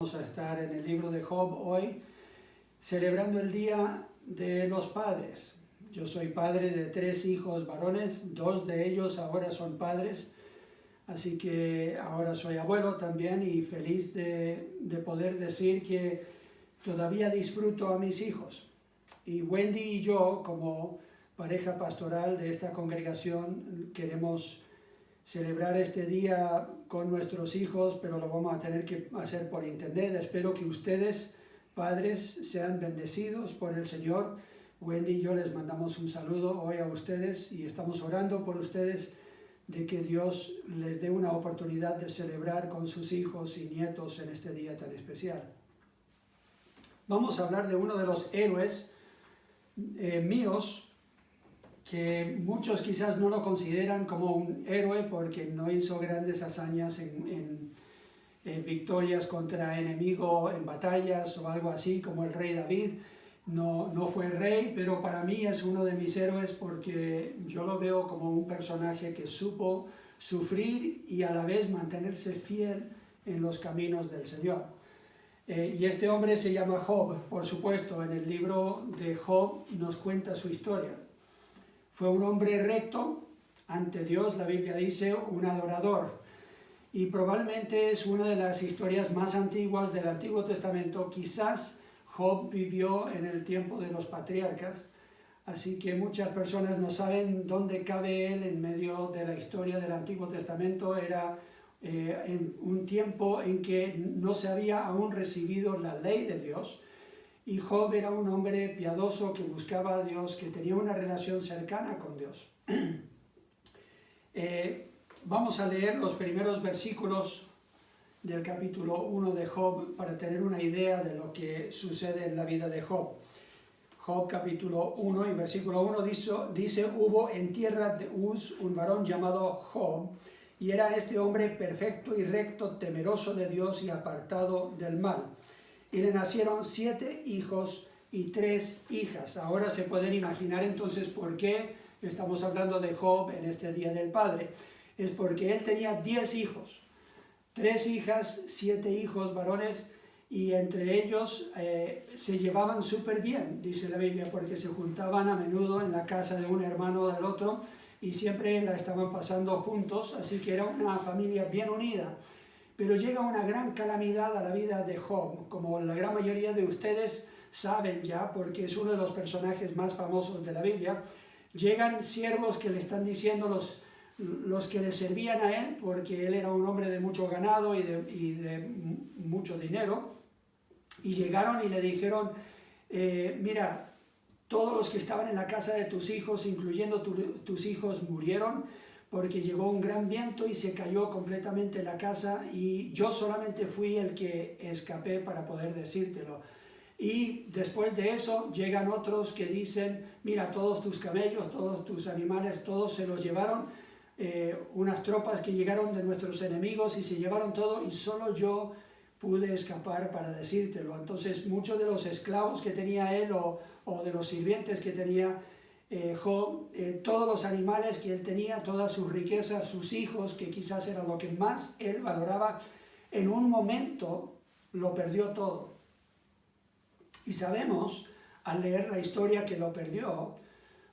Vamos a estar en el libro de Job hoy, celebrando el Día de los Padres. Yo soy padre de 3 hijos varones, 2 de ellos ahora son padres, así que ahora soy abuelo también y feliz de poder decir que todavía disfruto a mis hijos. Y Wendy y yo, como pareja pastoral de esta congregación, queremos celebrar este día con nuestros hijos, pero lo vamos a tener que hacer por internet. Espero que ustedes, padres, sean bendecidos por el Señor. Wendy y yo les mandamos un saludo hoy a ustedes y estamos orando por ustedes de que Dios les dé una oportunidad de celebrar con sus hijos y nietos en este día tan especial. Vamos a hablar de uno de los héroes míos, que muchos quizás no lo consideran como un héroe porque no hizo grandes hazañas en victorias contra enemigo en batallas o algo así, como el rey David. No fue rey, pero para mí es uno de mis héroes porque yo lo veo como un personaje que supo sufrir y a la vez mantenerse fiel en los caminos del Señor. Y este hombre se llama Job, por supuesto. En el libro de Job nos cuenta su historia. Fue un hombre recto ante Dios, la Biblia dice, un adorador. Y probablemente es una de las historias más antiguas del Antiguo Testamento. Quizás Job vivió en el tiempo de los patriarcas, así que muchas personas no saben dónde cabe él en medio de la historia del Antiguo Testamento. Era en un tiempo en que no se había aún recibido la ley de Dios. Y Job era un hombre piadoso que buscaba a Dios, que tenía una relación cercana con Dios. Vamos a leer los primeros versículos del capítulo 1 de Job para tener una idea de lo que sucede en la vida de Job. Job capítulo 1 y versículo 1 dice, hubo en tierra de Uz un varón llamado Job, y era este hombre perfecto y recto, temeroso de Dios y apartado del mal. Y le nacieron 7 hijos y 3 hijas. Ahora se pueden imaginar entonces por qué estamos hablando de Job en este Día del Padre. Es porque él tenía 10 hijos, 3 hijas, 7 hijos varones, y entre ellos se llevaban súper bien, dice la Biblia, porque se juntaban a menudo en la casa de un hermano o del otro y siempre la estaban pasando juntos, así que era una familia bien unida. Pero llega una gran calamidad a la vida de Job, como la gran mayoría de ustedes saben ya, porque es uno de los personajes más famosos de la Biblia. Llegan siervos que le están diciendo los que le servían a él, porque él era un hombre de mucho ganado y de mucho dinero, y llegaron y le dijeron, mira, todos los que estaban en la casa de tus hijos, incluyendo tus hijos, murieron, porque llegó un gran viento y se cayó completamente la casa y yo solamente fui el que escapé para poder decírtelo. Y después de eso llegan otros que dicen, mira, todos tus camellos, todos tus animales, todos se los llevaron, unas tropas que llegaron de nuestros enemigos y se llevaron todo y solo yo pude escapar para decírtelo. Entonces muchos de los esclavos que tenía él o de los sirvientes que tenía Job, todos los animales que él tenía, todas sus riquezas, sus hijos, que quizás era lo que más él valoraba, en un momento lo perdió todo. Y sabemos, al leer la historia, que lo perdió,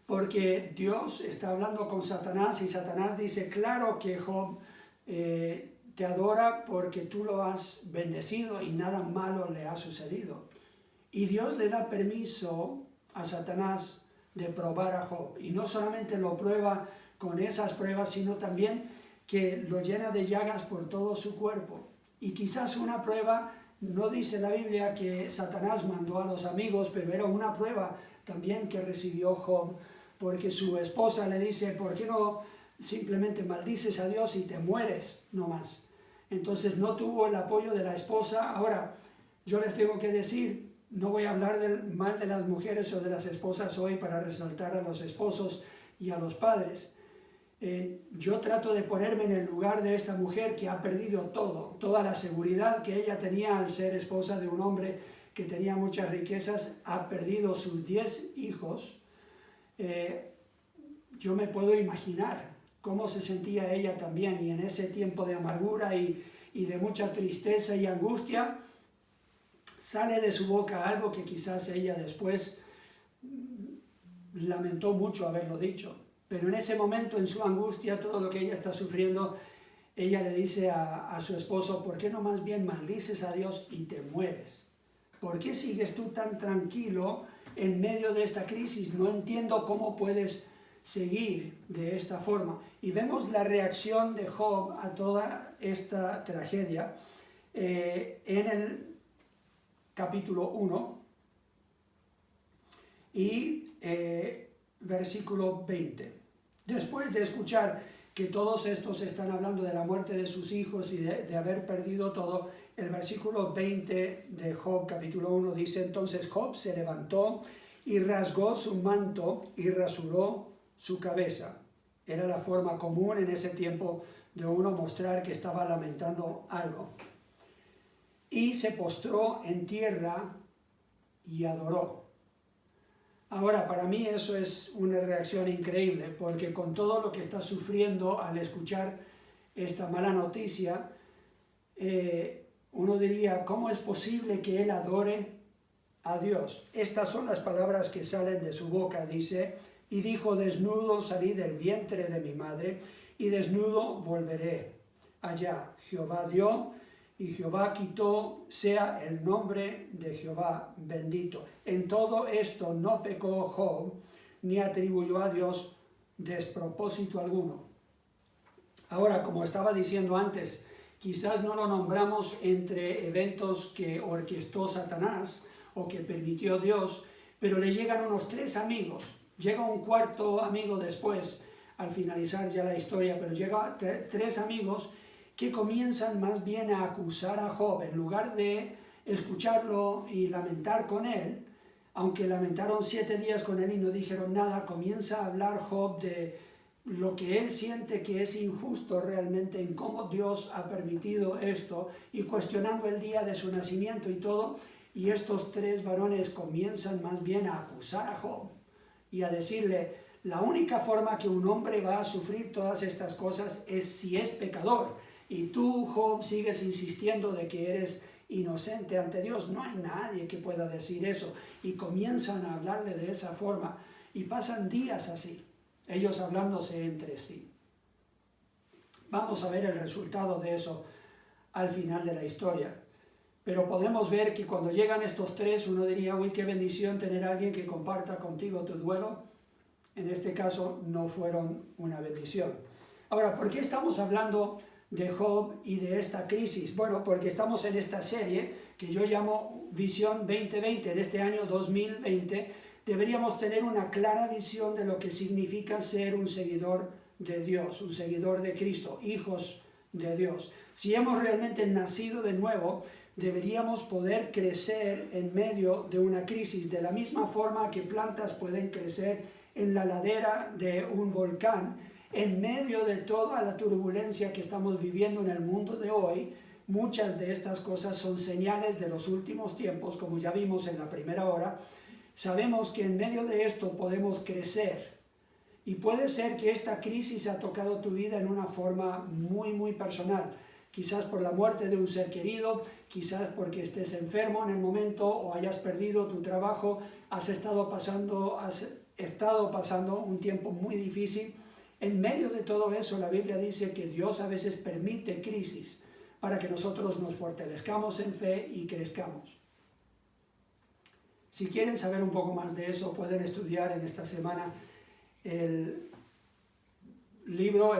porque Dios está hablando con Satanás y Satanás dice, claro que Job te adora porque tú lo has bendecido y nada malo le ha sucedido. Y Dios le da permiso a Satanás de probar a Job, y no solamente lo prueba con esas pruebas, sino también que lo llena de llagas por todo su cuerpo. Y quizás una prueba, no dice la Biblia que Satanás mandó a los amigos, pero era una prueba también que recibió Job, porque su esposa le dice, ¿por qué no simplemente maldices a Dios y te mueres no más? Entonces no tuvo el apoyo de la esposa. Ahora, yo les tengo que decir, no voy a hablar mal de las mujeres o de las esposas hoy para resaltar a los esposos y a los padres. Yo trato de ponerme en el lugar de esta mujer que ha perdido todo, toda la seguridad que ella tenía al ser esposa de un hombre que tenía muchas riquezas, ha perdido sus 10 hijos. Yo me puedo imaginar cómo se sentía ella también, y en ese tiempo de amargura y de mucha tristeza y angustia, sale de su boca algo que quizás ella después lamentó mucho haberlo dicho. Pero en ese momento, en su angustia, todo lo que ella está sufriendo, ella le dice a su esposo, ¿por qué no más bien maldices a Dios y te mueres? ¿Por qué sigues tú tan tranquilo en medio de esta crisis? No entiendo cómo puedes seguir de esta forma. Y vemos la reacción de Job a toda esta tragedia en el capítulo 1 y versículo 20. Después de escuchar que todos estos están hablando de la muerte de sus hijos y de haber perdido todo, el versículo 20 de Job capítulo 1 dice, entonces Job se levantó y rasgó su manto y rasuró su cabeza. Era la forma común en ese tiempo de uno mostrar que estaba lamentando algo. Y se postró en tierra y adoró. Ahora, para mí eso es una reacción increíble, porque con todo lo que está sufriendo al escuchar esta mala noticia, uno diría, ¿cómo es posible que él adore a Dios? Estas son las palabras que salen de su boca, dice, y dijo, desnudo salí del vientre de mi madre, y desnudo volveré allá. Jehová dio, y Jehová quitó, sea el nombre de Jehová bendito. En todo esto no pecó Job, ni atribuyó a Dios despropósito alguno. Ahora, como estaba diciendo antes, quizás no lo nombramos entre eventos que orquestó Satanás o que permitió Dios, pero le llegan unos 3 amigos. Llega un cuarto amigo después, al finalizar ya la historia, pero llega 3 amigos que comienzan más bien a acusar a Job. En lugar de escucharlo y lamentar con él, aunque lamentaron 7 días con él y no dijeron nada, comienza a hablar Job de lo que él siente que es injusto realmente, en cómo Dios ha permitido esto, y cuestionando el día de su nacimiento y todo, y estos 3 varones comienzan más bien a acusar a Job y a decirle, la única forma que un hombre va a sufrir todas estas cosas es si es pecador, y tú, Job, sigues insistiendo de que eres inocente ante Dios. No hay nadie que pueda decir eso, y comienzan a hablarle de esa forma, y pasan días así, ellos hablándose entre sí. Vamos a ver el resultado de eso al final de la historia. Pero podemos ver que cuando llegan estos 3, uno diría, uy, qué bendición tener a alguien que comparta contigo tu duelo. En este caso no fueron una bendición. Ahora, ¿por qué estamos hablando de Job y de esta crisis? Bueno, porque estamos en esta serie que yo llamo Visión 2020. En este año 2020 deberíamos tener una clara visión de lo que significa ser un seguidor de Dios, un seguidor de Cristo, hijos de Dios. Si hemos realmente nacido de nuevo, deberíamos poder crecer en medio de una crisis, de la misma forma que plantas pueden crecer en la ladera de un volcán. En medio de toda la turbulencia que estamos viviendo en el mundo de hoy, muchas de estas cosas son señales de los últimos tiempos, como ya vimos en la primera hora. Sabemos que en medio de esto podemos crecer. Y puede ser que esta crisis ha tocado tu vida en una forma muy personal. Quizás por la muerte de un ser querido, quizás porque estés enfermo en el momento o hayas perdido tu trabajo, has estado pasando un tiempo muy difícil. En medio de todo eso, la Biblia dice que Dios a veces permite crisis para que nosotros nos fortalezcamos en fe y crezcamos. Si quieren saber un poco más de eso, pueden estudiar en esta semana el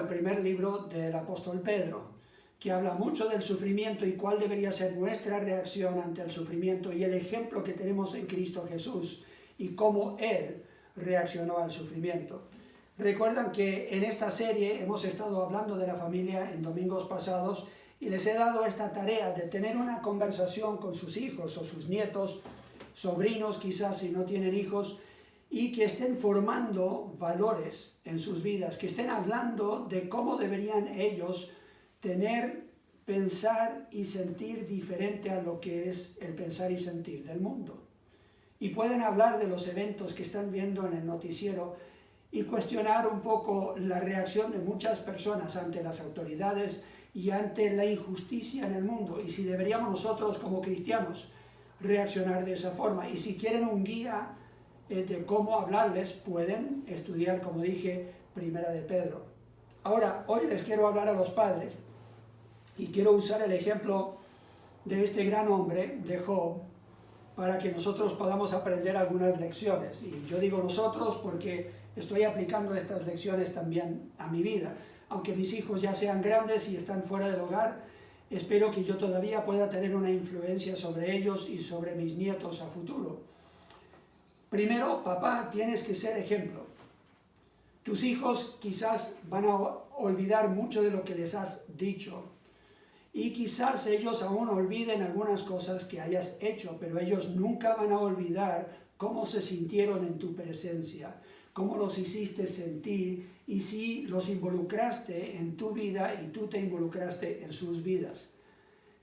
primer libro del apóstol Pedro, que habla mucho del sufrimiento y cuál debería ser nuestra reacción ante el sufrimiento, y el ejemplo que tenemos en Cristo Jesús y cómo Él reaccionó al sufrimiento. Recuerdan que en esta serie hemos estado hablando de la familia en domingos pasados, y les he dado esta tarea de tener una conversación con sus hijos o sus nietos, sobrinos quizás si no tienen hijos, y que estén formando valores en sus vidas, que estén hablando de cómo deberían ellos tener, pensar y sentir diferente a lo que es el pensar y sentir del mundo. Y pueden hablar de los eventos que están viendo en el noticiero y cuestionar un poco la reacción de muchas personas ante las autoridades y ante la injusticia en el mundo, y si deberíamos nosotros como cristianos reaccionar de esa forma. Y si quieren un guía de cómo hablarles, pueden estudiar, como dije, Primera de Pedro. Ahora, hoy les quiero hablar a los padres y quiero usar el ejemplo de este gran hombre, de Job, para que nosotros podamos aprender algunas lecciones. Y yo digo nosotros porque estoy aplicando estas lecciones también a mi vida. Aunque mis hijos ya sean grandes y están fuera del hogar, espero que yo todavía pueda tener una influencia sobre ellos y sobre mis nietos a futuro. Primero, papá, tienes que ser ejemplo. Tus hijos quizás van a olvidar mucho de lo que les has dicho. Y quizás ellos aún olviden algunas cosas que hayas hecho, pero ellos nunca van a olvidar cómo se sintieron en tu presencia, cómo los hiciste sentir y si los involucraste en tu vida y tú te involucraste en sus vidas.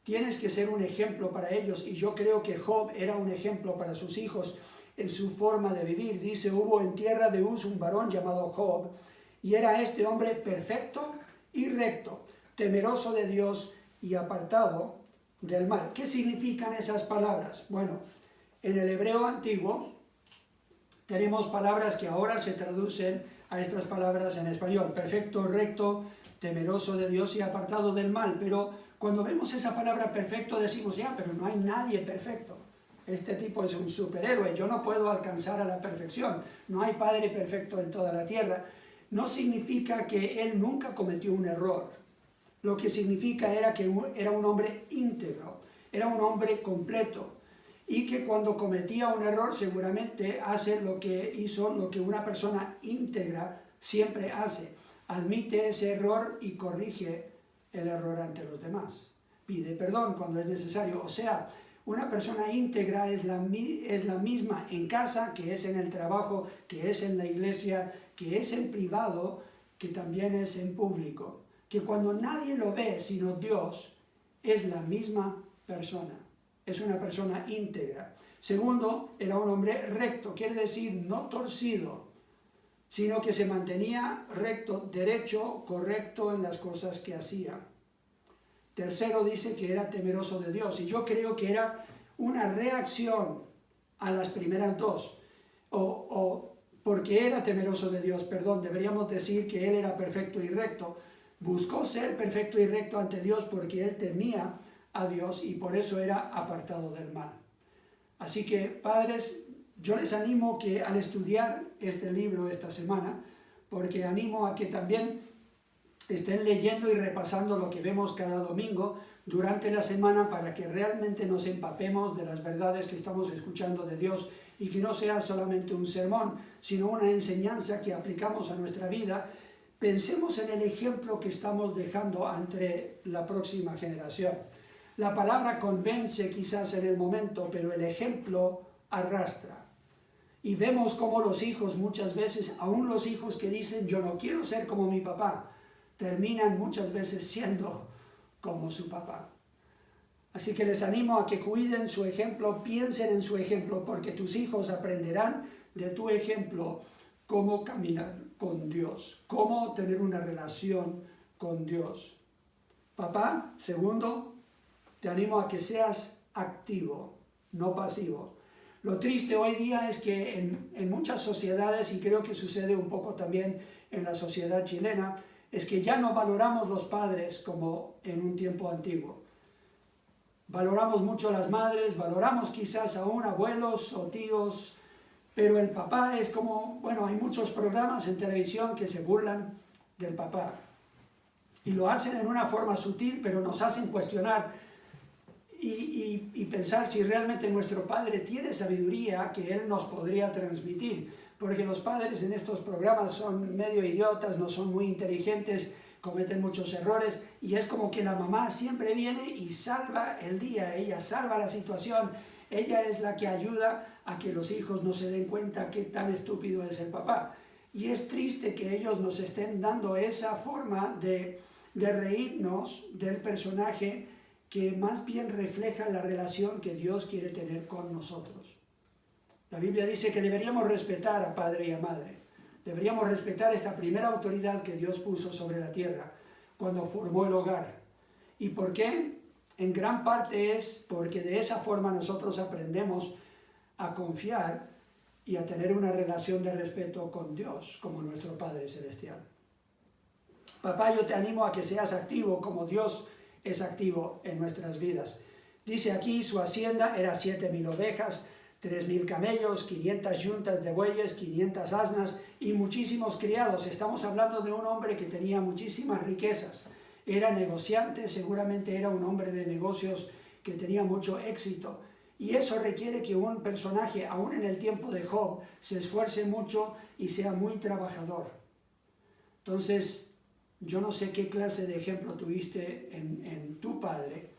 Tienes que ser un ejemplo para ellos y yo creo que Job era un ejemplo para sus hijos en su forma de vivir. Dice, hubo en tierra de Uz un varón llamado Job y era este hombre perfecto y recto, temeroso de Dios y apartado del mal. ¿Qué significan esas palabras? Bueno, en el hebreo antiguo tenemos palabras que ahora se traducen a estas palabras en español. Perfecto, recto, temeroso de Dios y apartado del mal. Pero cuando vemos esa palabra perfecto decimos, ya, pero no hay nadie perfecto. Este tipo es un superhéroe, yo no puedo alcanzar a la perfección. No hay padre perfecto en toda la tierra. No significa que él nunca cometió un error. Lo que significa era que era un hombre íntegro, era un hombre completo y que cuando cometía un error seguramente hace lo que una persona íntegra siempre hace. Admite ese error y corrige el error ante los demás. Pide perdón cuando es necesario. O sea, una persona íntegra es la misma en casa, que es en el trabajo, que es en la iglesia, que es en privado, que también es en público. Que cuando nadie lo ve sino Dios, es la misma persona. Es una persona íntegra. Segundo, era un hombre recto, quiere decir no torcido, sino que se mantenía recto, derecho, correcto en las cosas que hacía. Tercero, dice que era temeroso de Dios, y yo creo que era una reacción a las primeras dos, o porque era temeroso de Dios, deberíamos decir que él era perfecto y recto. Buscó ser perfecto y recto ante Dios porque él temía a Dios y por eso era apartado del mal. Así que, padres, yo les animo que al estudiar este libro esta semana, porque animo a que también estén leyendo y repasando lo que vemos cada domingo durante la semana para que realmente nos empapemos de las verdades que estamos escuchando de Dios y que no sea solamente un sermón, sino una enseñanza que aplicamos a nuestra vida. Pensemos en el ejemplo que estamos dejando ante la próxima generación. La palabra convence quizás en el momento, pero el ejemplo arrastra. Y vemos cómo los hijos muchas veces, aún los hijos que dicen yo no quiero ser como mi papá, terminan muchas veces siendo como su papá. Así que les animo a que cuiden su ejemplo, piensen en su ejemplo, porque tus hijos aprenderán de tu ejemplo cómo caminar con Dios, cómo tener una relación con Dios. Papá, segundo, te animo a que seas activo, no pasivo. Lo triste hoy día es que en muchas sociedades, y creo que sucede un poco también en la sociedad chilena, es que ya no valoramos los padres como en un tiempo antiguo. Valoramos mucho a las madres, valoramos quizás aún abuelos o tíos, pero el papá es como, bueno, hay muchos programas en televisión que se burlan del papá. Y lo hacen en una forma sutil, pero nos hacen cuestionar y pensar si realmente nuestro padre tiene sabiduría que él nos podría transmitir. Porque los padres en estos programas son medio idiotas, no son muy inteligentes, cometen muchos errores, y es como que la mamá siempre viene y salva el día, ella salva la situación. Ella es la que ayuda a que los hijos no se den cuenta qué tan estúpido es el papá. Y es triste que ellos nos estén dando esa forma de reírnos del personaje que más bien refleja la relación que Dios quiere tener con nosotros. La Biblia dice que deberíamos respetar a padre y a madre. Deberíamos respetar esta primera autoridad que Dios puso sobre la tierra cuando formó el hogar. ¿Y por qué? En gran parte es porque de esa forma nosotros aprendemos a confiar y a tener una relación de respeto con Dios como nuestro Padre Celestial. Papá, yo te animo a que seas activo como Dios es activo en nuestras vidas. Dice aquí, su hacienda era 7,000 ovejas, 3,000 camellos, 500 yuntas de bueyes, 500 asnas y muchísimos criados. Estamos hablando de un hombre que tenía muchísimas riquezas. Era negociante, seguramente era un hombre de negocios que tenía mucho éxito. Y eso requiere que un personaje, aún en el tiempo de Job, se esfuerce mucho y sea muy trabajador. Entonces, yo no sé qué clase de ejemplo tuviste en tu padre,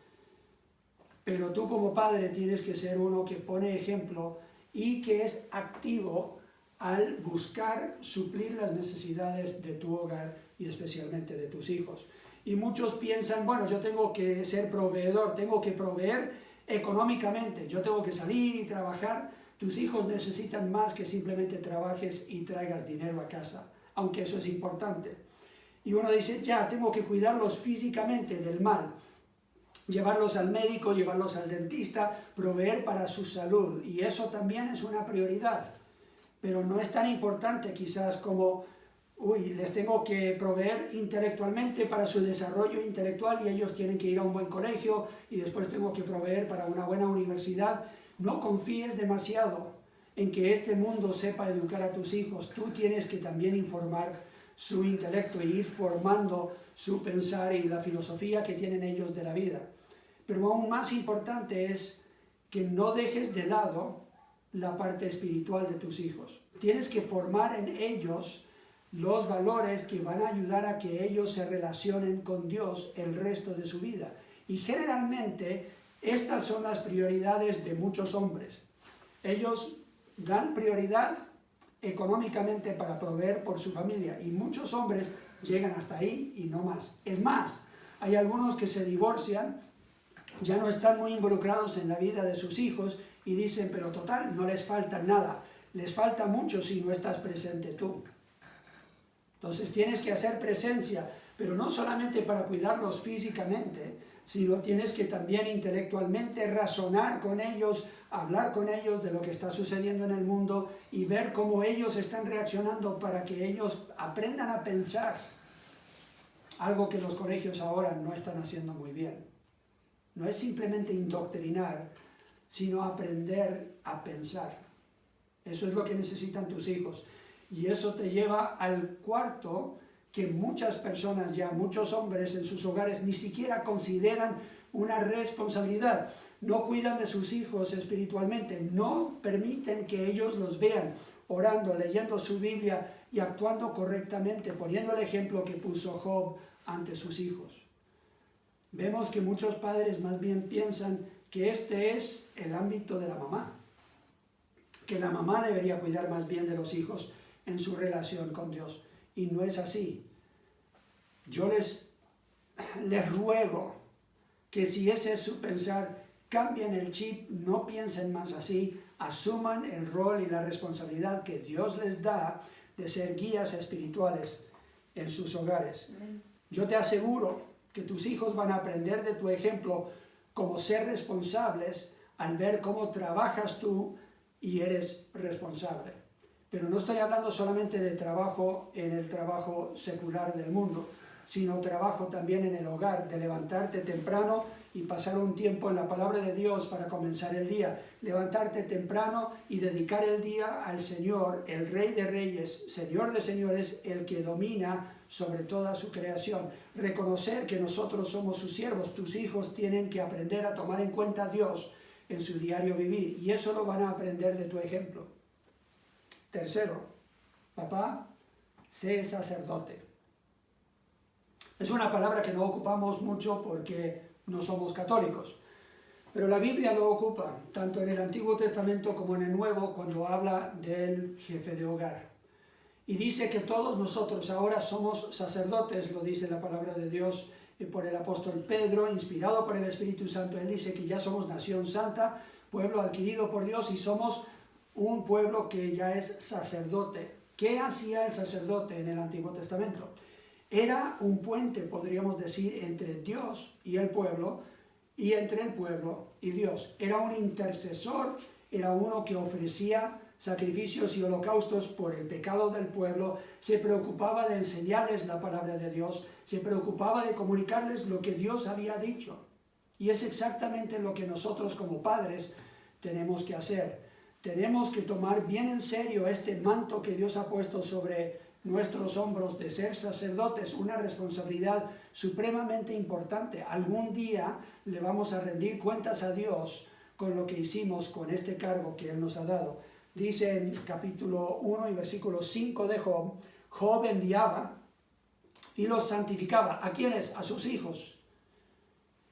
pero tú como padre tienes que ser uno que pone ejemplo y que es activo al buscar suplir las necesidades de tu hogar y especialmente de tus hijos. Y muchos piensan, bueno, yo tengo que ser proveedor, tengo que proveer económicamente, yo tengo que salir y trabajar. Tus hijos necesitan más que simplemente trabajes y traigas dinero a casa, aunque eso es importante. Y uno dice, ya, tengo que cuidarlos físicamente del mal, llevarlos al médico, llevarlos al dentista, proveer para su salud, y eso también es una prioridad, pero no es tan importante quizás como, les tengo que proveer intelectualmente para su desarrollo intelectual y ellos tienen que ir a un buen colegio y después tengo que proveer para una buena universidad. No confíes demasiado en que este mundo sepa educar a tus hijos. Tú tienes que también informar su intelecto e ir formando su pensar y la filosofía que tienen ellos de la vida. Pero aún más importante es que no dejes de lado la parte espiritual de tus hijos. Tienes que formar en ellos los valores que van a ayudar a que ellos se relacionen con Dios el resto de su vida. Y generalmente estas son las prioridades de muchos hombres. Ellos dan prioridad económicamente para proveer por su familia y muchos hombres llegan hasta ahí y no más. Es más, hay algunos que se divorcian, ya no están muy involucrados en la vida de sus hijos y dicen, pero total, no les falta nada, les falta mucho si no estás presente tú. Entonces tienes que hacer presencia, pero no solamente para cuidarlos físicamente, sino tienes que también intelectualmente razonar con ellos, hablar con ellos de lo que está sucediendo en el mundo y ver cómo ellos están reaccionando para que ellos aprendan a pensar. Algo que los colegios ahora no están haciendo muy bien. No es simplemente indoctrinar, sino aprender a pensar. Eso es lo que necesitan tus hijos. Y eso te lleva al cuarto que muchas personas ya, muchos hombres en sus hogares ni siquiera consideran una responsabilidad. No cuidan de sus hijos espiritualmente, no permiten que ellos los vean orando, leyendo su Biblia y actuando correctamente, poniendo el ejemplo que puso Job ante sus hijos. Vemos que muchos padres más bien piensan que este es el ámbito de la mamá, que la mamá debería cuidar más bien de los hijos en su relación con Dios. Y no es así. Yo les ruego que si ese es su pensar, cambien el chip, no piensen más así, asuman el rol y la responsabilidad que Dios les da de ser guías espirituales en sus hogares. Yo te aseguro que tus hijos van a aprender de tu ejemplo cómo ser responsables al ver cómo trabajas tú y eres responsable. Pero no estoy hablando solamente de trabajo en el trabajo secular del mundo, sino trabajo también en el hogar, de levantarte temprano y pasar un tiempo en la palabra de Dios para comenzar el día. Levantarte temprano y dedicar el día al Señor, el Rey de Reyes, Señor de Señores, el que domina sobre toda su creación. Reconocer que nosotros somos sus siervos. Tus hijos tienen que aprender a tomar en cuenta a Dios en su diario vivir, y eso lo van a aprender de tu ejemplo. Tercero, papá, sé sacerdote. Es una palabra que no ocupamos mucho porque no somos católicos, pero la Biblia lo ocupa, tanto en el Antiguo Testamento como en el Nuevo, cuando habla del jefe de hogar. Y dice que todos nosotros ahora somos sacerdotes, lo dice la palabra de Dios por el apóstol Pedro, inspirado por el Espíritu Santo. Él dice que ya somos nación santa, pueblo adquirido por Dios, y somos un pueblo que ya es sacerdote. ¿Qué hacía el sacerdote en el Antiguo Testamento? Era un puente, podríamos decir, entre Dios y el pueblo, y entre el pueblo y Dios. Era un intercesor, era uno que ofrecía sacrificios y holocaustos por el pecado del pueblo, se preocupaba de enseñarles la palabra de Dios, se preocupaba de comunicarles lo que Dios había dicho. Y es exactamente lo que nosotros como padres tenemos que hacer. Tenemos que tomar bien en serio este manto que Dios ha puesto sobre nuestros hombros de ser sacerdotes, una responsabilidad supremamente importante. Algún día le vamos a rendir cuentas a Dios con lo que hicimos con este cargo que Él nos ha dado. Dice en capítulo 1 y versículo 5 de Job, Job enviaba y los santificaba. ¿A quiénes? A sus hijos.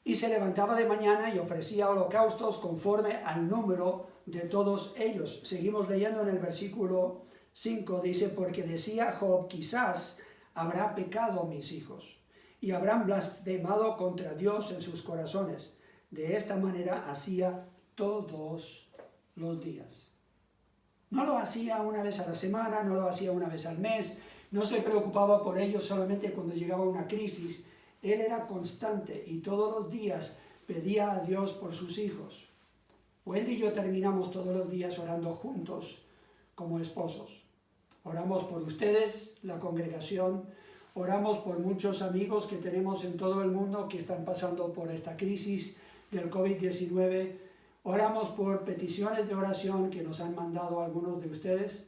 Y se levantaba de mañana y ofrecía holocaustos conforme al número de todos ellos. Seguimos leyendo en el versículo 5, dice, porque decía Job, quizás habrá pecado mis hijos y habrán blasfemado contra Dios en sus corazones. De esta manera hacía todos los días. No lo hacía una vez a la semana, no lo hacía una vez al mes, no se preocupaba por ellos solamente cuando llegaba una crisis. Él era constante y todos los días pedía a Dios por sus hijos. Wendy y yo terminamos todos los días orando juntos como esposos. Oramos por ustedes, la congregación, oramos por muchos amigos que tenemos en todo el mundo que están pasando por esta crisis del COVID-19. Oramos por peticiones de oración que nos han mandado algunos de ustedes.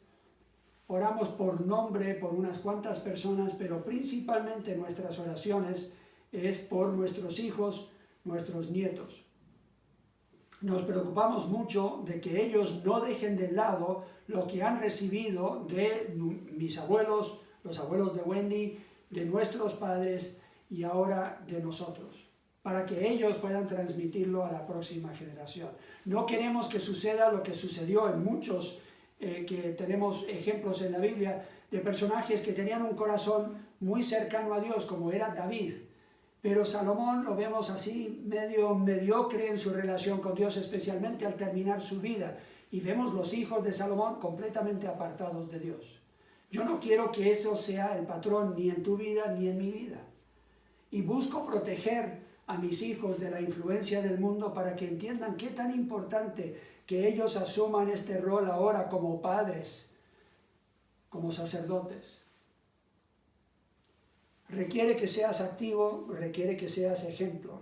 Oramos por nombre, por unas cuantas personas, pero principalmente nuestras oraciones es por nuestros hijos, nuestros nietos. Nos preocupamos mucho de que ellos no dejen de lado lo que han recibido de mis abuelos, los abuelos de Wendy, de nuestros padres y ahora de nosotros, para que ellos puedan transmitirlo a la próxima generación. No queremos que suceda lo que sucedió en muchos, que tenemos ejemplos en la Biblia, de personajes que tenían un corazón muy cercano a Dios, como era David. Pero Salomón lo vemos así, medio mediocre en su relación con Dios, especialmente al terminar su vida. Y vemos los hijos de Salomón completamente apartados de Dios. Yo no quiero que eso sea el patrón ni en tu vida ni en mi vida. Y busco proteger a mis hijos de la influencia del mundo para que entiendan qué tan importante que ellos asuman este rol ahora como padres, como sacerdotes. Requiere que seas activo, requiere que seas ejemplo.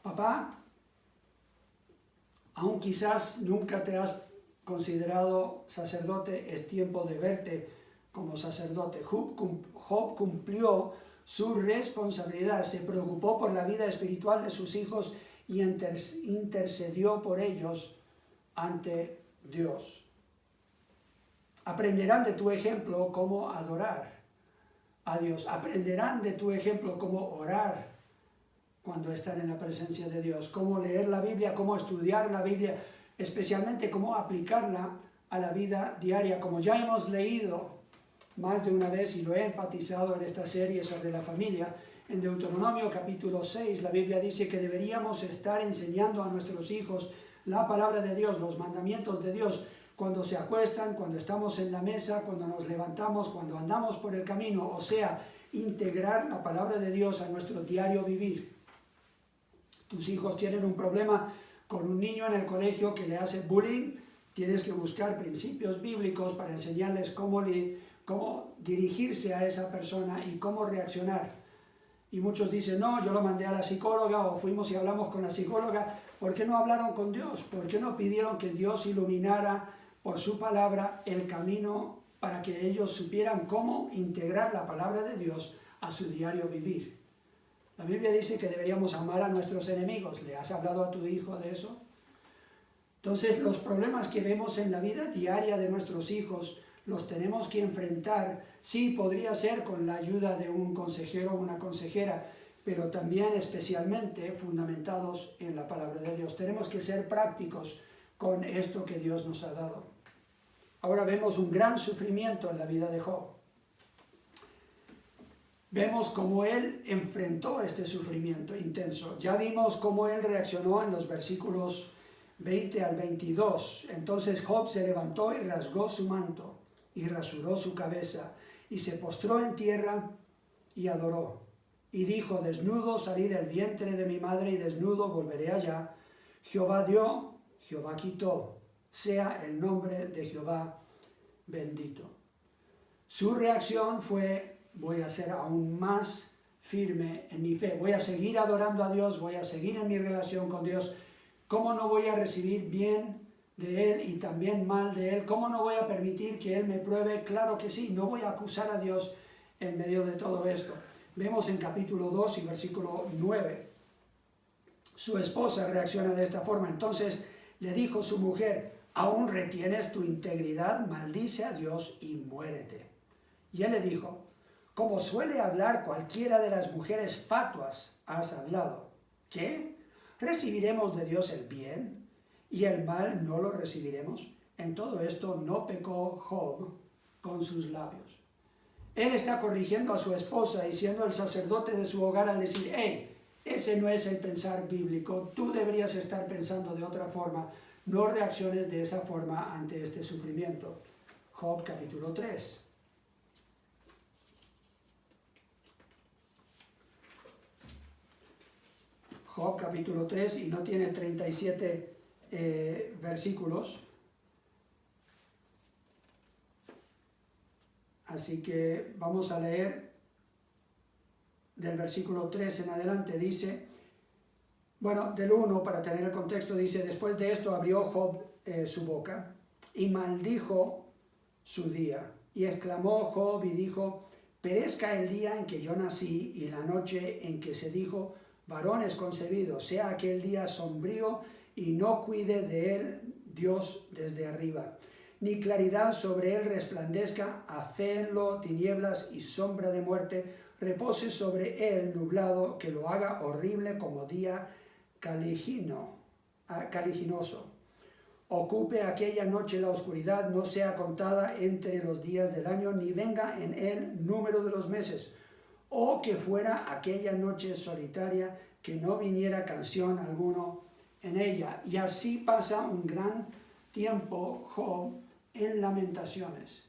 Papá, aún quizás nunca te has considerado sacerdote, es tiempo de verte como sacerdote. Job cumplió su responsabilidad, se preocupó por la vida espiritual de sus hijos y intercedió por ellos ante Dios. Aprenderán de tu ejemplo cómo adorar a Dios. Aprenderán de tu ejemplo cómo orar cuando están en la presencia de Dios, cómo leer la Biblia, cómo estudiar la Biblia, especialmente cómo aplicarla a la vida diaria, como ya hemos leído más de una vez y lo he enfatizado en esta serie sobre la familia. En Deuteronomio capítulo 6 la Biblia dice que deberíamos estar enseñando a nuestros hijos la palabra de Dios, los mandamientos de Dios, cuando se acuestan, cuando estamos en la mesa, cuando nos levantamos, cuando andamos por el camino, o sea, integrar la palabra de Dios a nuestro diario vivir. Tus hijos tienen un problema con un niño en el colegio que le hace bullying, tienes que buscar principios bíblicos para enseñarles cómo dirigirse a esa persona y cómo reaccionar. Y muchos dicen, no, yo lo mandé a la psicóloga o fuimos y hablamos con la psicóloga. ¿Por qué no hablaron con Dios? ¿Por qué no pidieron que Dios iluminara por su palabra el camino para que ellos supieran cómo integrar la palabra de Dios a su diario vivir? La Biblia dice que deberíamos amar a nuestros enemigos. ¿Le has hablado a tu hijo de eso? Entonces, los problemas que vemos en la vida diaria de nuestros hijos los tenemos que enfrentar. Sí, podría ser con la ayuda de un consejero o una consejera, pero también especialmente fundamentados en la palabra de Dios. Tenemos que ser prácticos con esto que Dios nos ha dado. Ahora vemos un gran sufrimiento en la vida de Job. Vemos cómo él enfrentó este sufrimiento intenso. Ya vimos cómo él reaccionó en los versículos 20 al 22. Entonces Job se levantó y rasgó su manto y rasuró su cabeza y se postró en tierra y adoró. y dijo, desnudo salí del vientre de mi madre y desnudo volveré allá. Jehová dio, Jehová quitó, sea el nombre de Jehová bendito. Su reacción fue, voy a ser aún más firme en mi fe, voy a seguir adorando a Dios, voy a seguir en mi relación con Dios. ¿Cómo no voy a recibir bien de Él y también mal de Él? ¿Cómo no voy a permitir que Él me pruebe? Claro que sí, no voy a acusar a Dios en medio de todo esto. Vemos en capítulo 2 y versículo 9. Su esposa reacciona de esta forma. Entonces le dijo su mujer, ¿aún retienes tu integridad? Maldice a Dios y muérete. Y él le dijo, como suele hablar cualquiera de las mujeres fatuas, has hablado. ¿Qué? ¿Recibiremos de Dios el bien y el mal no lo recibiremos? En todo esto no pecó Job con sus labios. Él está corrigiendo a su esposa y siendo el sacerdote de su hogar al decir, hey, ese no es el pensar bíblico, tú deberías estar pensando de otra forma, no reacciones de esa forma ante este sufrimiento. Job capítulo 3. Job capítulo 3 y no tiene 37 versículos. Así que vamos a leer del versículo 3 en adelante. Dice, bueno, del 1 para tener el contexto, dice, después de esto abrió Job su boca y maldijo su día. Y exclamó Job y dijo, perezca el día en que yo nací y la noche en que se dijo, varón es concebido, sea aquel día sombrío y no cuide de él Dios desde arriba. Ni claridad sobre él resplandezca, aféenlo tinieblas y sombra de muerte, repose sobre él nublado, que lo haga horrible como día caliginoso. Ocupe aquella noche la oscuridad, no sea contada entre los días del año, ni venga en él número de los meses. O que fuera aquella noche solitaria, que no viniera canción alguno en ella. Y así pasa un gran tiempo Job en lamentaciones.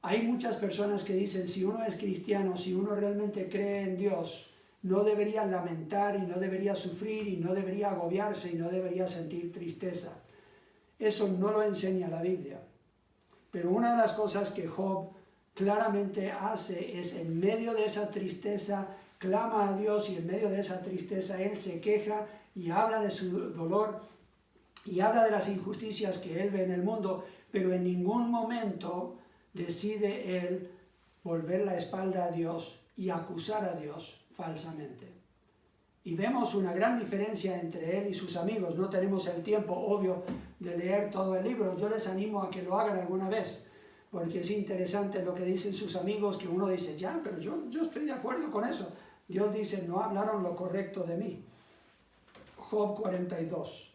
Hay muchas personas que dicen, si uno es cristiano, si uno realmente cree en Dios, no debería lamentar y no debería sufrir y no debería agobiarse y no debería sentir tristeza. Eso no lo enseña la Biblia. Pero una de las cosas que Job claramente hace es, en medio de esa tristeza, clama a Dios, y en medio de esa tristeza él se queja y habla de su dolor y habla de las injusticias que él ve en el mundo, pero en ningún momento decide él volver la espalda a Dios y acusar a Dios falsamente. Y vemos una gran diferencia entre él y sus amigos. No tenemos el tiempo, obvio, de leer todo el libro. Yo les animo a que lo hagan alguna vez, porque es interesante lo que dicen sus amigos, que uno dice, ya, pero yo estoy de acuerdo con eso. Dios dice, no hablaron lo correcto de mí. Job 42.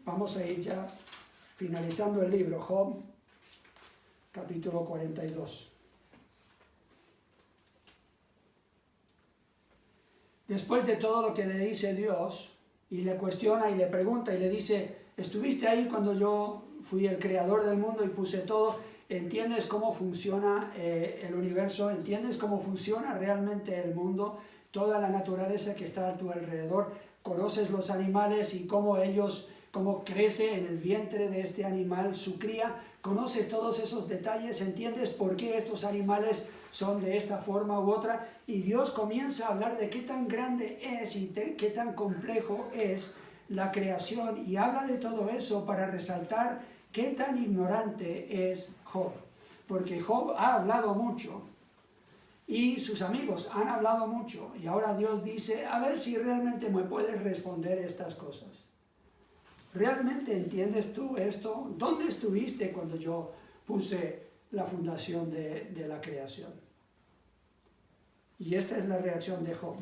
Vamos a ir ya finalizando el libro. Job, capítulo 42. Después de todo lo que le dice Dios, y le cuestiona y le pregunta y le dice, ¿estuviste ahí cuando yo fui el creador del mundo y puse todo? ¿Entiendes cómo funciona el universo? ¿Entiendes cómo funciona realmente el mundo? Toda la naturaleza que está a tu alrededor. ¿Conoces los animales y cómo crece en el vientre de este animal su cría? ¿Conoces todos esos detalles? ¿Entiendes por qué estos animales son de esta forma u otra? Y Dios comienza a hablar de qué tan grande es y qué tan complejo es la creación, y habla de todo eso para resaltar qué tan ignorante es Job. Porque Job ha hablado mucho y sus amigos han hablado mucho, y ahora Dios dice, a ver si realmente me puedes responder estas cosas. ¿Realmente entiendes tú esto? ¿Dónde estuviste cuando yo puse la fundación de la creación? Y esta es la reacción de Job.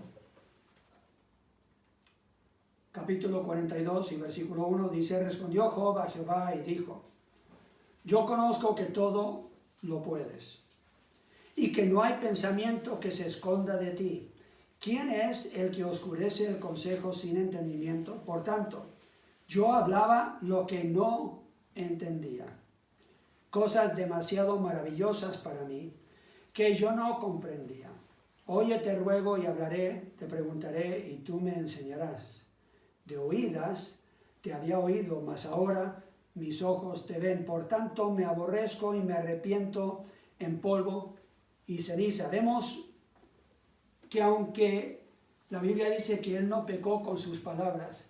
Capítulo 42 y versículo 1 dice, respondió Job a Jehová y dijo, yo conozco que todo lo puedes, y que no hay pensamiento que se esconda de ti. ¿Quién es el que oscurece el consejo sin entendimiento? Por tanto, yo hablaba lo que no entendía, cosas demasiado maravillosas para mí, que yo no comprendía. Oye, te ruego y hablaré, te preguntaré y tú me enseñarás. De oídas te había oído, mas ahora mis ojos te ven. Por tanto me aborrezco y me arrepiento en polvo y ceniza. Vemos que aunque la Biblia dice que él no pecó con sus palabras,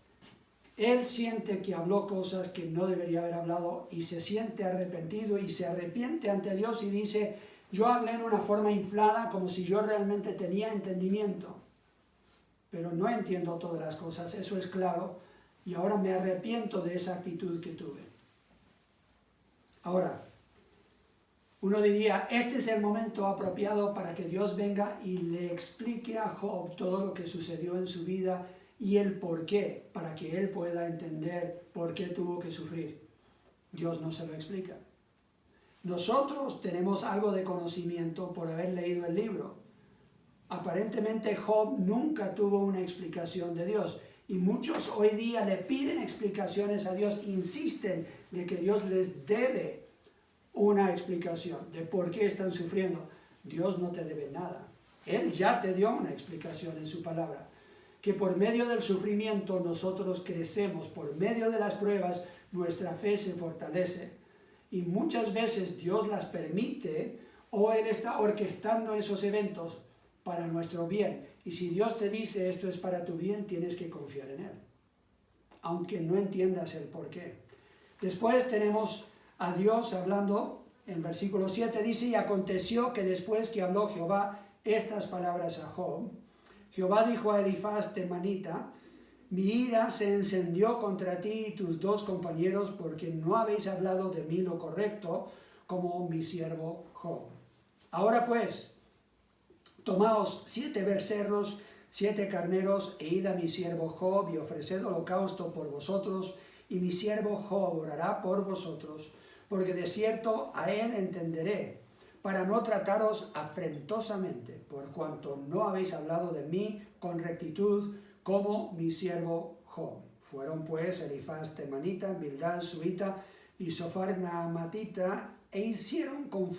él siente que habló cosas que no debería haber hablado y se siente arrepentido y se arrepiente ante Dios y dice: yo hablé en una forma inflada como si yo realmente tenía entendimiento, pero no entiendo todas las cosas, eso es claro, y ahora me arrepiento de esa actitud que tuve. Ahora, uno diría, este es el momento apropiado para que Dios venga y le explique a Job todo lo que sucedió en su vida y el por qué, para que él pueda entender por qué tuvo que sufrir. Dios no se lo explica. Nosotros tenemos algo de conocimiento por haber leído el libro. Aparentemente Job nunca tuvo una explicación de Dios y muchos hoy día le piden explicaciones a Dios, insisten de que Dios les debe una explicación de por qué están sufriendo. Dios no te debe nada. Él ya te dio una explicación en su palabra, que por medio del sufrimiento nosotros crecemos, por medio de las pruebas nuestra fe se fortalece y muchas veces Dios las permite o Él está orquestando esos eventos para nuestro bien. Y si Dios te dice esto es para tu bien, tienes que confiar en Él, aunque no entiendas el por qué. Después tenemos a Dios hablando, en versículo 7 dice: y aconteció que después que habló Jehová estas palabras a Job, Jehová dijo a Elifaz temanita: mi ira se encendió contra ti y tus dos compañeros, porque no habéis hablado de mí lo correcto, como mi siervo Job. Ahora pues, tomaos 7 becerros, 7 carneros, e id a mi siervo Job, y ofreced holocausto por vosotros, y mi siervo Job orará por vosotros, porque de cierto a él entenderé, para no trataros afrentosamente, por cuanto no habéis hablado de mí con rectitud, como mi siervo Job. Fueron pues Elifaz temanita, Bildad suita y Sofar naamatita, e hicieron como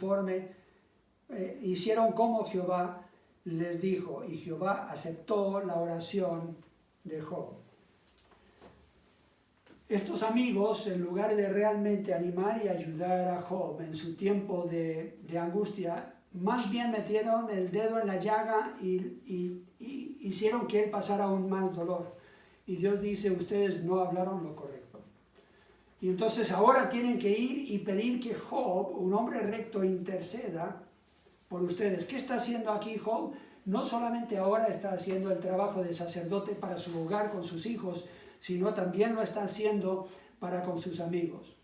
Jehová les dijo, y Jehová aceptó la oración de Job. Estos amigos, en lugar de realmente animar y ayudar a Job en su tiempo de angustia, más bien metieron el dedo en la llaga y hicieron que él pasara aún más dolor. Y Dios dice: ustedes no hablaron lo correcto. Y entonces ahora tienen que ir y pedir que Job, un hombre recto, interceda por ustedes. ¿Qué está haciendo aquí Job? No solamente ahora está haciendo el trabajo de sacerdote para su hogar con sus hijos, sino también lo está haciendo para con sus amigos.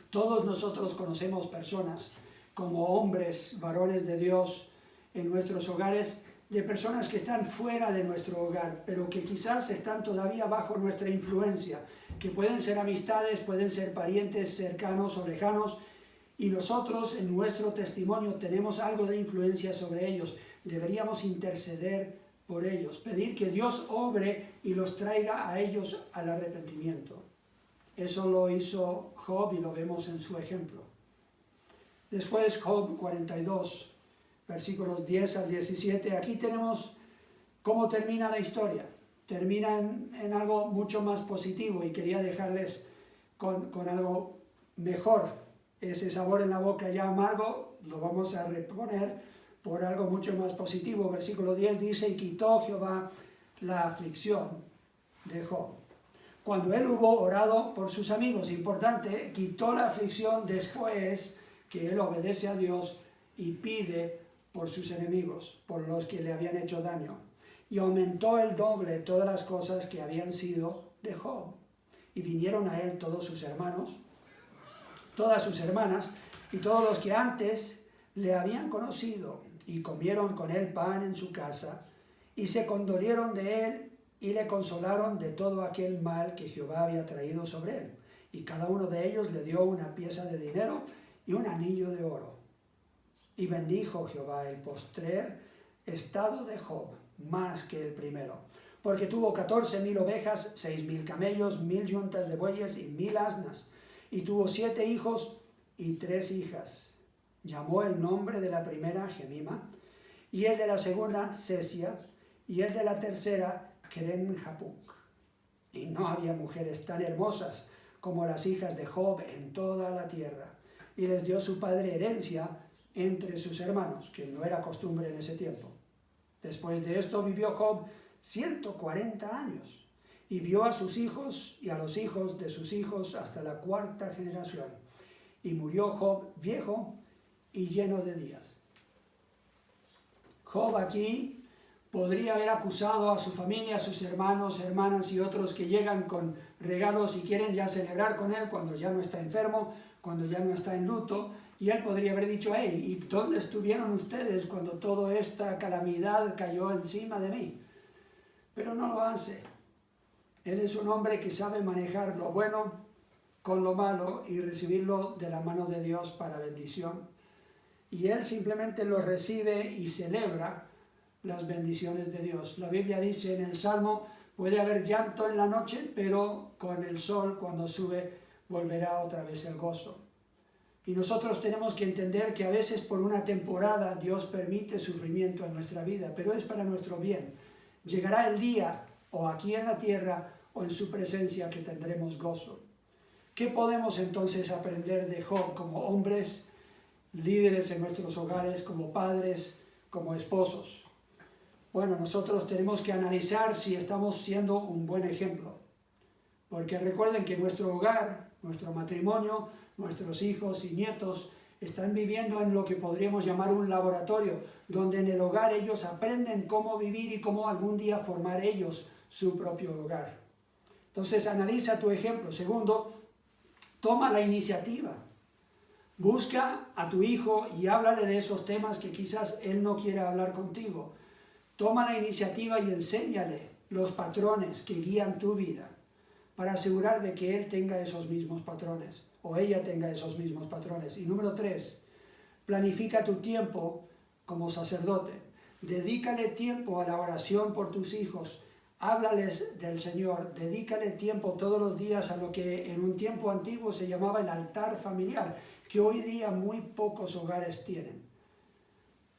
Todos nosotros conocemos personas como hombres, varones de Dios en nuestros hogares, de personas que están fuera de nuestro hogar, pero que quizás están todavía bajo nuestra influencia, que pueden ser amistades, pueden ser parientes cercanos o lejanos, y nosotros en nuestro testimonio tenemos algo de influencia sobre ellos. Deberíamos interceder por ellos, pedir que Dios obre y los traiga a ellos al arrepentimiento. Eso lo hizo Job y lo vemos en su ejemplo. Después Job 42, versículos 10 al 17, aquí tenemos cómo termina la historia. Termina en algo mucho más positivo y quería dejarles con algo mejor. Ese sabor en la boca ya amargo lo vamos a reponer por algo mucho más positivo. Versículo 10 dice: y quitó Jehová la aflicción de Job. Cuando él hubo orado por sus amigos, importante, quitó la aflicción después que él obedece a Dios y pide por sus enemigos, por los que le habían hecho daño. Y aumentó el doble todas las cosas que habían sido de Job. Y vinieron a él todos sus hermanos, todas sus hermanas, y todos los que antes le habían conocido, y comieron con él pan en su casa, y se condolieron de él, y le consolaron de todo aquel mal que Jehová había traído sobre él. Y cada uno de ellos le dio una pieza de dinero y un anillo de oro. Y bendijo Jehová el postrer estado de Job más que el primero, porque tuvo 14,000 ovejas, 6,000 camellos, 1,000 yuntas de bueyes y 1,000 asnas, y tuvo 7 hijos y 3 hijas. Llamó el nombre de la primera Gemima, y el de la segunda, Sesia, y el de la tercera, Keren-Hapuk. Y no había mujeres tan hermosas como las hijas de Job en toda la tierra. Y les dio su padre herencia entre sus hermanos, que no era costumbre en ese tiempo. Después de esto vivió Job 140 años, y vio a sus hijos y a los hijos de sus hijos hasta la cuarta generación. Y murió Job viejo y lleno de días. Job aquí podría haber acusado a su familia, a sus hermanos, hermanas y otros que llegan con regalos y quieren ya celebrar con él cuando ya no está enfermo, cuando ya no está en luto, y él podría haber dicho, hey, ¿y dónde estuvieron ustedes cuando toda esta calamidad cayó encima de mí? Pero no lo hace. Él es un hombre que sabe manejar lo bueno con lo malo y recibirlo de la mano de Dios para bendición. Y él simplemente lo recibe y celebra las bendiciones de Dios. La Biblia dice en el Salmo, puede haber llanto en la noche, pero con el sol cuando sube volverá otra vez el gozo. Y nosotros tenemos que entender que a veces por una temporada Dios permite sufrimiento en nuestra vida, pero es para nuestro bien. Llegará el día, o aquí en la tierra, o en su presencia, que tendremos gozo. ¿Qué podemos entonces aprender de Job como hombres, líderes en nuestros hogares, como padres, como esposos? Bueno, nosotros tenemos que analizar si estamos siendo un buen ejemplo. Porque recuerden que nuestro hogar, nuestro matrimonio, nuestros hijos y nietos están viviendo en lo que podríamos llamar un laboratorio, donde en el hogar ellos aprenden cómo vivir y cómo algún día formar ellos su propio hogar. Entonces analiza tu ejemplo. Segundo, toma la iniciativa. Busca a tu hijo y háblale de esos temas que quizás él no quiera hablar contigo. Toma la iniciativa y enséñale los patrones que guían tu vida para asegurar de que él tenga esos mismos patrones o ella tenga esos mismos patrones. Y número 3, planifica tu tiempo como sacerdote. Dedícale tiempo a la oración por tus hijos. Háblales del Señor, dedícale tiempo todos los días a lo que en un tiempo antiguo se llamaba el altar familiar, que hoy día muy pocos hogares tienen.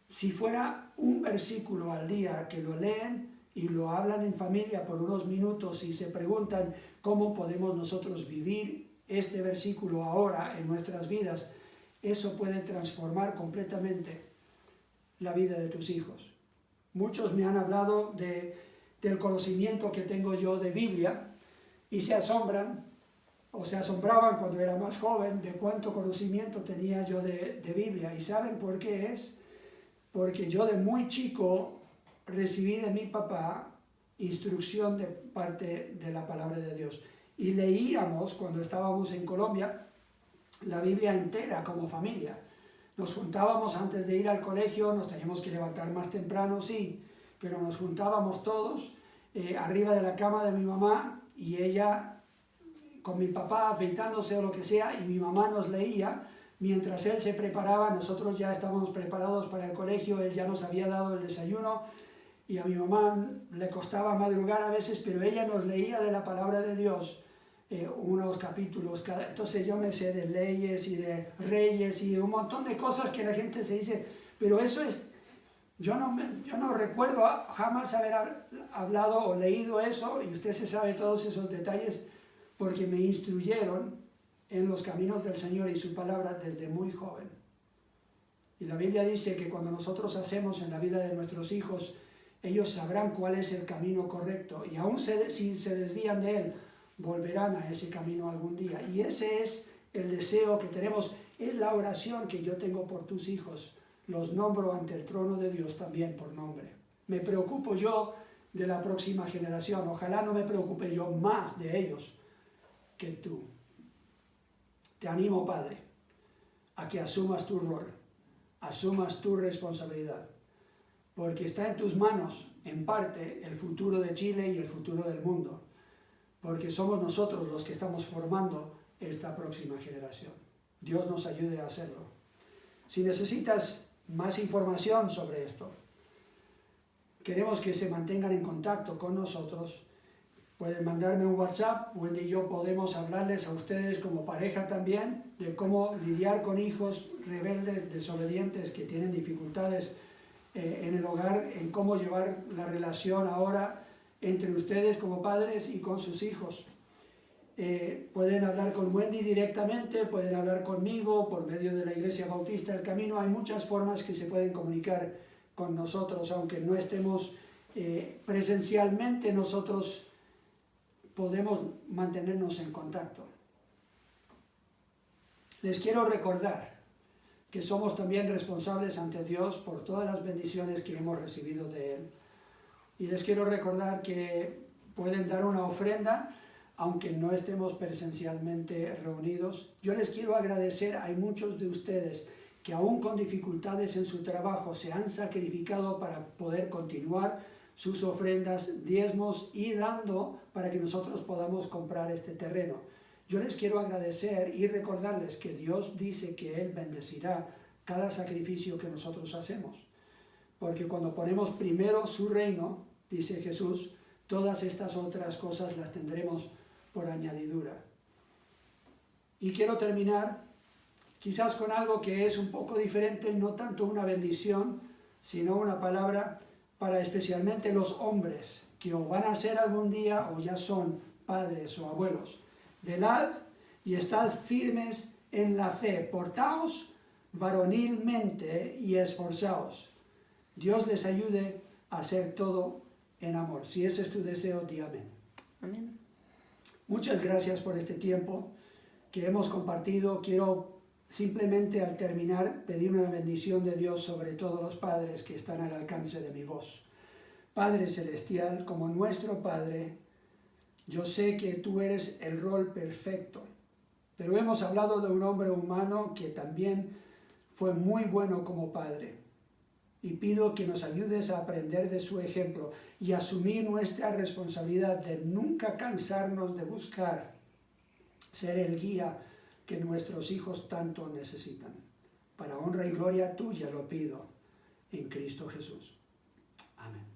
Si fuera un versículo al día que lo leen y lo hablan en familia por unos minutos y se preguntan cómo podemos nosotros vivir este versículo ahora en nuestras vidas, eso puede transformar completamente la vida de tus hijos. Muchos me han hablado del conocimiento que tengo yo de Biblia y se asombran o se asombraban cuando era más joven de cuánto conocimiento tenía yo de Biblia. ¿Y saben por qué es? Porque yo de muy chico recibí de mi papá instrucción de parte de la palabra de Dios. Y leíamos, cuando estábamos en Colombia, la Biblia entera como familia. Nos juntábamos antes de ir al colegio, nos teníamos que levantar más temprano, sí, pero nos juntábamos todos arriba de la cama de mi mamá y ella con mi papá afeitándose o lo que sea, y mi mamá nos leía. Mientras él se preparaba, nosotros ya estábamos preparados para el colegio, él ya nos había dado el desayuno y a mi mamá le costaba madrugar a veces, pero ella nos leía de la palabra de Dios unos capítulos. Entonces yo me sé de leyes y de reyes y un montón de cosas que la gente se dice, pero eso es, yo no recuerdo jamás haber hablado o leído eso, y usted se sabe todos esos detalles porque me instruyeron en los caminos del Señor y su palabra desde muy joven. Y la Biblia dice que cuando nosotros hacemos en la vida de nuestros hijos, ellos sabrán cuál es el camino correcto, y aún si se desvían de él, volverán a ese camino algún día. Y ese es el deseo que tenemos, es la oración que yo tengo por tus hijos. Los nombro ante el trono de Dios también por nombre. Me preocupo yo de la próxima generación, ojalá no me preocupe yo más de ellos que tú. Te animo, Padre, a que asumas tu rol, asumas tu responsabilidad, porque está en tus manos, en parte, el futuro de Chile y el futuro del mundo, porque somos nosotros los que estamos formando esta próxima generación. Dios nos ayude a hacerlo. Si necesitas más información sobre esto, queremos que se mantengan en contacto con nosotros. Pueden mandarme un WhatsApp, Wendy y yo podemos hablarles a ustedes como pareja también de cómo lidiar con hijos rebeldes, desobedientes, que tienen dificultades en el hogar, en cómo llevar la relación ahora entre ustedes como padres y con sus hijos. Pueden hablar con Wendy directamente, pueden hablar conmigo por medio de la Iglesia Bautista del Camino. Hay muchas formas que se pueden comunicar con nosotros, aunque no estemos presencialmente, nosotros podemos mantenernos en contacto. Les quiero recordar que somos también responsables ante Dios por todas las bendiciones que hemos recibido de Él. Y les quiero recordar que pueden dar una ofrenda, aunque no estemos presencialmente reunidos. Yo les quiero agradecer, hay muchos de ustedes que aún con dificultades en su trabajo se han sacrificado para poder continuar sus ofrendas, diezmos y dando para que nosotros podamos comprar este terreno. Yo les quiero agradecer y recordarles que Dios dice que Él bendecirá cada sacrificio que nosotros hacemos. Porque cuando ponemos primero su reino, dice Jesús, todas estas otras cosas las tendremos por añadidura. Y quiero terminar quizás con algo que es un poco diferente, no tanto una bendición, sino una palabra para especialmente los hombres que o van a ser algún día o ya son padres o abuelos. Velad y estad firmes en la fe, portaos varonilmente y esforzaos. Dios les ayude a hacer todo en amor. Si ese es tu deseo, di amén. Amén. Muchas gracias por este tiempo que hemos compartido. Quiero simplemente al terminar pedir una bendición de Dios sobre todos los padres que están al alcance de mi voz. Padre Celestial, como nuestro Padre, yo sé que tú eres el rol perfecto, pero hemos hablado de un hombre humano que también fue muy bueno como padre. Y pido que nos ayudes a aprender de su ejemplo y asumir nuestra responsabilidad de nunca cansarnos de buscar ser el guía que nuestros hijos tanto necesitan. Para honra y gloria tuya lo pido en Cristo Jesús. Amén.